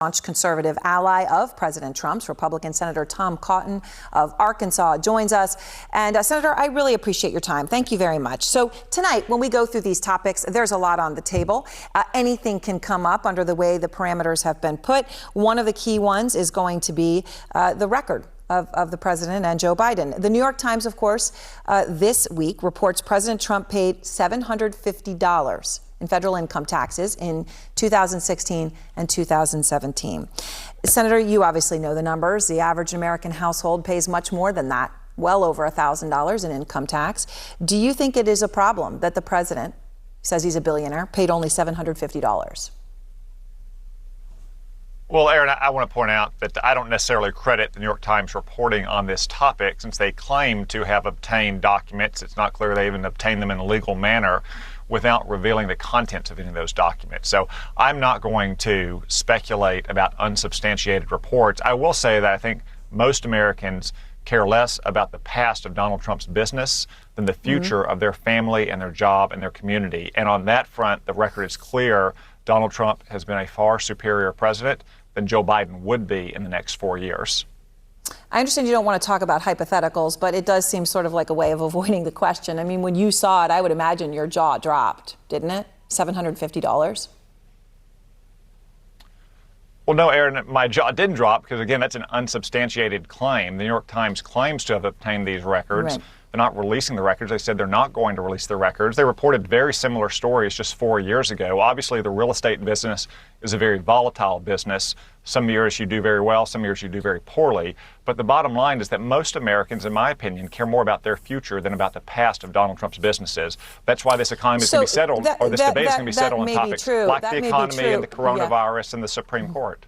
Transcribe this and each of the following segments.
Conservative ally of President Trump's, Republican Senator Tom Cotton of Arkansas, joins us. And Senator, I really appreciate your time. Thank you very much. So tonight, when we go through these topics, there's a lot on the table. Anything can come up under the way the parameters have been put. One of the key ones is going to be the record of the president and Joe Biden. The New York Times, of course, this week reports President Trump paid $750 in federal income taxes in 2016 and 2017. Senator, you obviously know the numbers. The average American household pays much more than that, well over $1,000 in income tax. Do you think it is a problem that the president, says he's a billionaire, paid only $750? Well, Erin, I want to point out that I don't necessarily credit the New York Times reporting on this topic, since they claim to have obtained documents. It's not clear they even obtained them in a legal manner without revealing the contents of any of those documents. So I'm not going to speculate about unsubstantiated reports. I will say that I think most Americans care less about the past of Donald Trump's business than the future of their family and their job and their community. And on that front, the record is clear. Donald Trump has been a far superior president than Joe Biden would be in the next 4 years. I understand you don't want to talk about hypotheticals, but it does seem sort of like a way of avoiding the question. I mean, when you saw it, I would imagine your jaw dropped, didn't it? $750? Well, no, Erin, my jaw didn't drop because, again, that's an unsubstantiated claim. The New York Times claims to have obtained these records. Right. They're not releasing the records. They said they're not going to release the records. They reported very similar stories just 4 years ago. Obviously, the real estate business is a very volatile business. Some years you do very well, some years you do very poorly. But the bottom line is that most Americans, in my opinion, care more about their future than about the past of Donald Trump's businesses. That's why this economy is going to be settled, or this debate is going to be settled on topics like the economy and the coronavirus and the Supreme Court.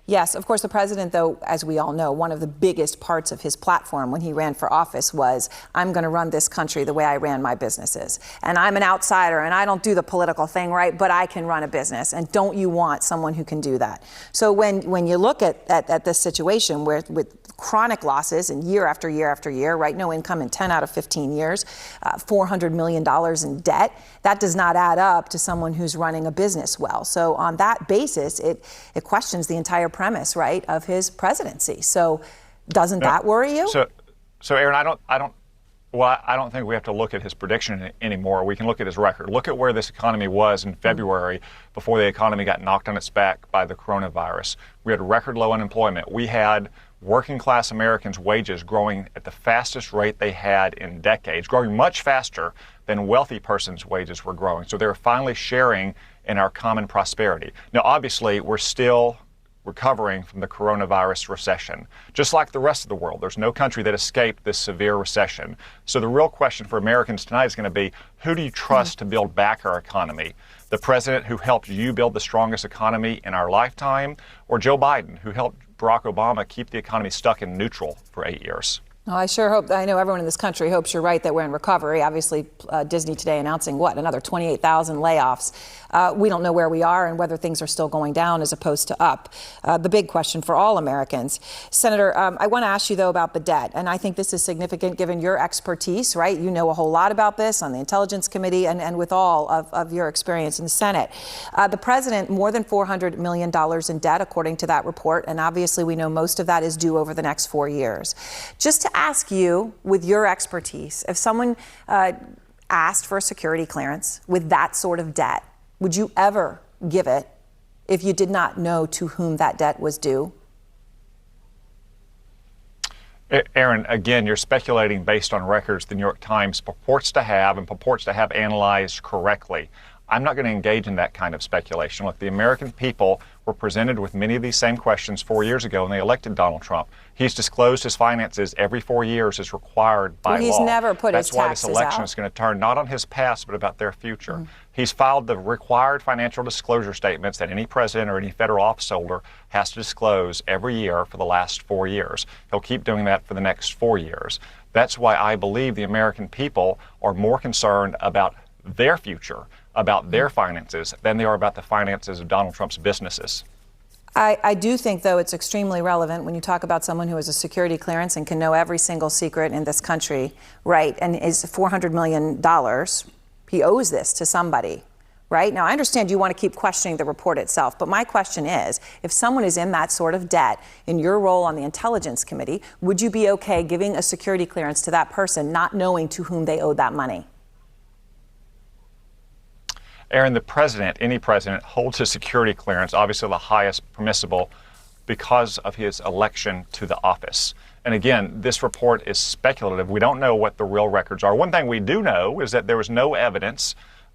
Yes, of course, the president, though, as we all know, one of the biggest parts of his platform when he ran for office was, I'm going to run this country the way I ran my businesses. And I'm an outsider and I don't do the political thing right, but I can run a business. And don't you want someone who can do that? So when you look at this situation where with chronic losses and year after year after year, right, no income in 10 out of 15 years, $400 million in debt, that does not add up to someone who's running a business well. So on that basis, it questions the entire premise, right, of his presidency. So doesn't that worry you? So Erin, I don't think we have to look at his prediction anymore. We can look at his record. Look at where this economy was in February before the economy got knocked on its back by the coronavirus. We had record low unemployment. We had working class Americans' wages growing at the fastest rate they had in decades, growing much faster than wealthy persons' wages were growing. So they're finally sharing in our common prosperity. Now, obviously, we're still recovering from the coronavirus recession. Just like the rest of the world, there's no country that escaped this severe recession. So the real question for Americans tonight is going to be, who do you trust to build back our economy? The president who helped you build the strongest economy in our lifetime, or Joe Biden, who helped Barack Obama keep the economy stuck in neutral for 8 years? Well, I sure hope, I know everyone in this country hopes you're right that we're in recovery. Obviously, Disney today announcing, another 28,000 layoffs. We don't know where we are and whether things are still going down as opposed to up. The big question for all Americans. Senator, I want to ask you, though, about the debt. And I think this is significant given your expertise, right? You know a whole lot about this on the Intelligence Committee and with all of your experience in the Senate. The president, more than $400 million in debt, according to that report. And obviously, we know most of that is due over the next 4 years. Just to ask you, with your expertise, if someone asked for a security clearance with that sort of debt, would you ever give it if you did not know to whom that debt was due? Erin, again, you're speculating based on records the New York Times purports to have analyzed correctly. I'm not going to engage in that kind of speculation. Look, the American people were presented with many of these same questions 4 years ago when they elected Donald Trump. He's disclosed his finances every 4 years as required by law. He's never put his taxes out. That's why this election is going to turn not on his past, but about their future. He's filed the required financial disclosure statements that any president or any federal office holder has to disclose every year for the last 4 years. He'll keep doing that for the next 4 years. That's why I believe the American people are more concerned about their future, about their finances, than they are about the finances of Donald Trump's businesses. I do think, though, it's extremely relevant when you talk about someone who has a security clearance and can know every single secret in this country, right, and is $400 million. He owes this to somebody. right? Now, I understand you want to keep questioning the report itself, but my question is, if someone is in that sort of debt, in your role on the Intelligence Committee, would you be okay giving a security clearance to that person, not knowing to whom they owed that money? Erin, the president, any president, holds his security clearance, obviously the highest permissible, because of his election to the office. And again, this report is speculative. We don't know what the real records are. One thing we do know is that there was no evidence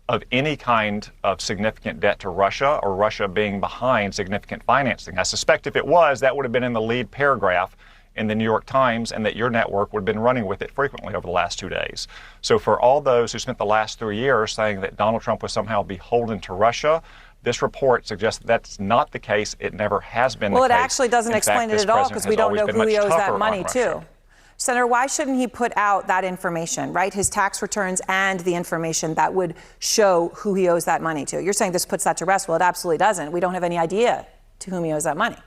of any kind of significant debt to Russia or Russia being behind significant financing. I suspect if it was, that would have been in the lead paragraph in the New York Times, and that your network would have been running with it frequently over the last 2 days. So for all those who spent the last 3 years saying that Donald Trump was somehow beholden to Russia, this report suggests that that's not the case. It never has been the case. Well, it actually doesn't explain it at all, because we don't know who he owes that money to. Senator, why shouldn't he put out that information, right? His tax returns and the information that would show who he owes that money to. You're saying this puts that to rest. Well, it absolutely doesn't. We don't have any idea to whom he owes that money.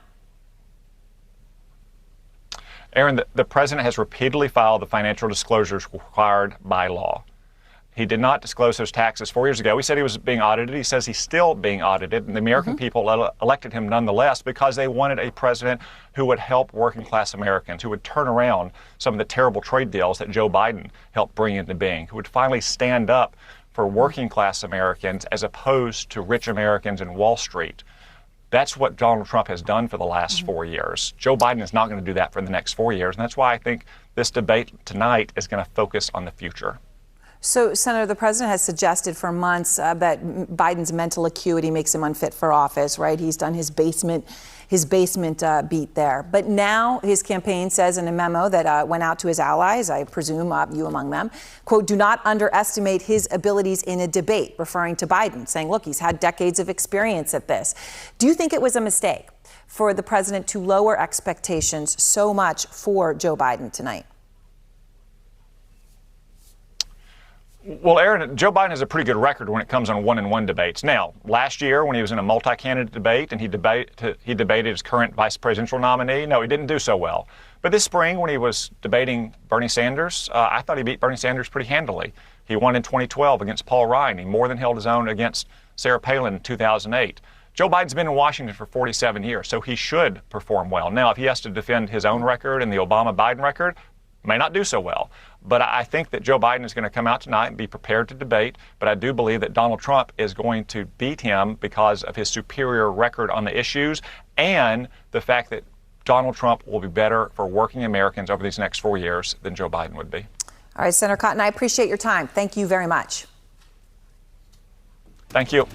Erin, the president has repeatedly filed the financial disclosures required by law. He did not disclose those taxes 4 years ago. He said he was being audited. He says he's still being audited. And the American people elected him nonetheless because they wanted a president who would help working class Americans, who would turn around some of the terrible trade deals that Joe Biden helped bring into being, who would finally stand up for working class Americans as opposed to rich Americans in Wall Street. That's what Donald Trump has done for the last 4 years. Joe Biden is not going to do that for the next 4 years. And that's why I think this debate tonight is going to focus on the future. So, Senator, the president has suggested for months that Biden's mental acuity makes him unfit for office, right? He's done his basement beat there. But now his campaign says in a memo that went out to his allies, I presume you among them, quote, do not underestimate his abilities in a debate, referring to Biden, saying, look, he's had decades of experience at this. Do you think it was a mistake for the president to lower expectations so much for Joe Biden tonight? Well, Erin, Joe Biden has a pretty good record when it comes on one-on-one debates. Now, last year when he was in a multi-candidate debate and he debated his current vice presidential nominee, no, he didn't do so well. But this spring when he was debating Bernie Sanders, I thought he beat Bernie Sanders pretty handily. He won in 2012 against Paul Ryan. He more than held his own against Sarah Palin in 2008. Joe Biden's been in Washington for 47 years, so he should perform well. Now, if he has to defend his own record and the Obama-Biden record, may not do so well. But I think that Joe Biden is going to come out tonight and be prepared to debate. But I do believe that Donald Trump is going to beat him because of his superior record on the issues and the fact that Donald Trump will be better for working Americans over these next 4 years than Joe Biden would be. All right, Senator Cotton, I appreciate your time. Thank you very much. Thank you.